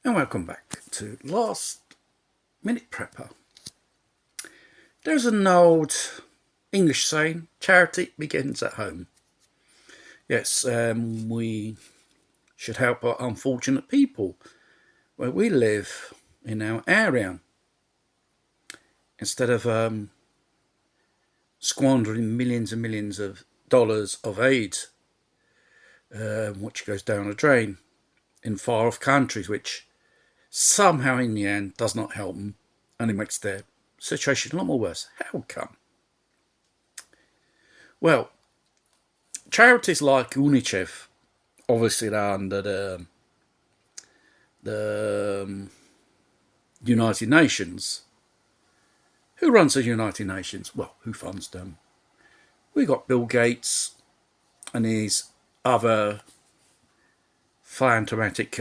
And welcome back to Last Minute Prepper. There's an old English saying, charity begins at home. Yes, we should help our unfortunate people where we live in our area instead of squandering millions and millions of dollars of aid, which goes down a drain in far off countries, which somehow in the end does not help them, only makes their situation a lot more worse. How come? Well, charities like UNICEF, obviously they're under the United Nations. Who runs the United Nations? Well, who funds them? We got Bill Gates and his other philanthropic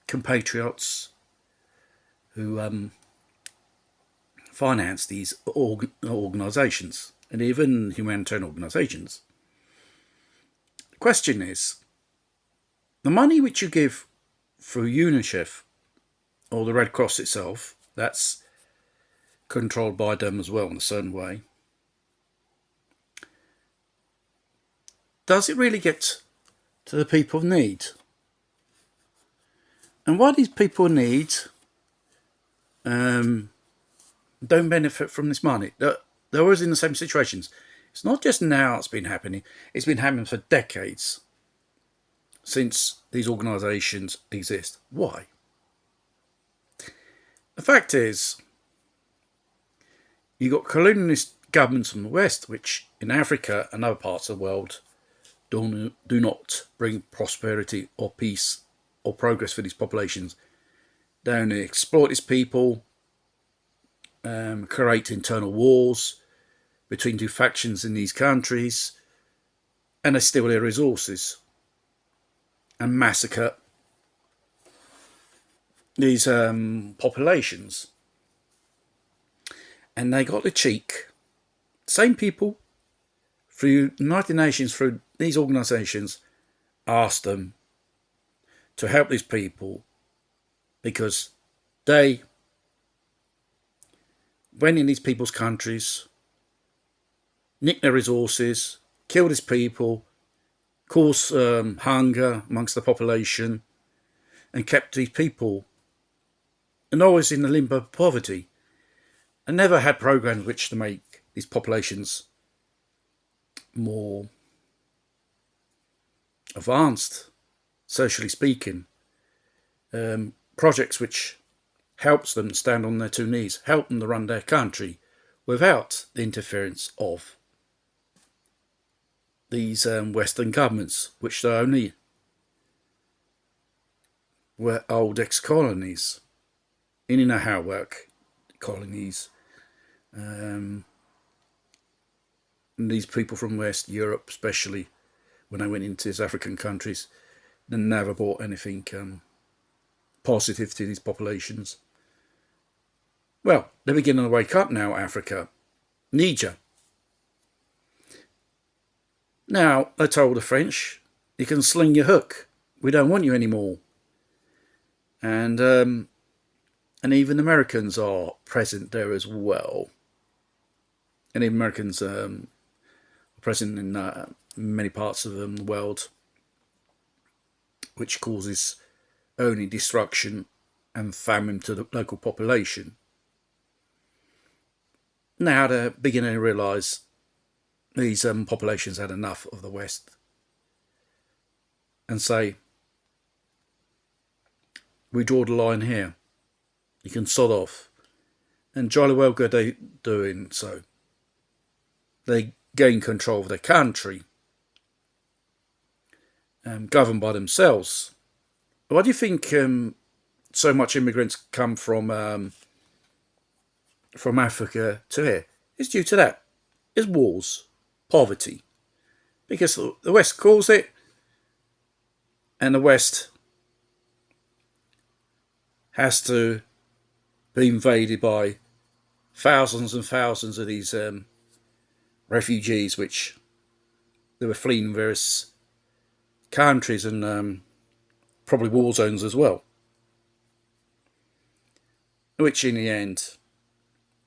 compatriots who finance these organisations and even humanitarian organisations. The question is, the money which you give through UNICEF or the Red Cross itself, that's controlled by them as well in a certain way, does it really get to the people in need? And why these people in need don't benefit from this money? They're always in the same situations. It's not just now it's been happening, it's been happening for decades since these organisations exist. Why? The fact is, you've got colonialist governments from the West, which in Africa and other parts of the world do not bring prosperity or peace or progress for these populations. They only exploit these people, create internal wars between two factions in these countries, and they steal their resources and massacre these populations. And they got the cheek, same people, through United Nations, through these organisations, asked them to help these people because they went in these people's countries, nicked their resources, killed these people, caused hunger amongst the population, and kept these people and always in the limbo of poverty, and never had programs which to make these populations more advanced, socially speaking. Projects which helps them stand on their two knees, help them to run their country without the interference of these Western governments, which they only were old ex-colonies. And you know how it work, colonies. And these people from West Europe, especially when I went into these African countries, they never brought anything positive to these populations. Well, they're beginning to wake up now, Africa. Niger. Now, they told the French, you can sling your hook. We don't want you anymore. And even the Americans are present there as well. And the Americans are present in many parts of the world, which causes only destruction and famine to the local population. Now they're beginning to realise these populations had enough of the West and say, we draw the line here. You can sod off. And jolly well good they doing so. They gain control of their country, governed by themselves. Why do you think so much immigrants come from Africa to here? It's due to that. It's wars, poverty. Because the West caused it, and the West has to be invaded by thousands and thousands of these refugees, which they were fleeing various countries and probably war zones as well. which in the end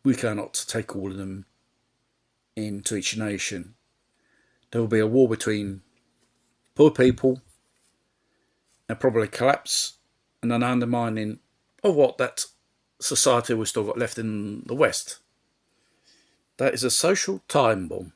we cannot take all of them into each nation. There will be a war between poor people, and probably collapse and an undermining of what that society we still got left in the West. That is a social time bomb.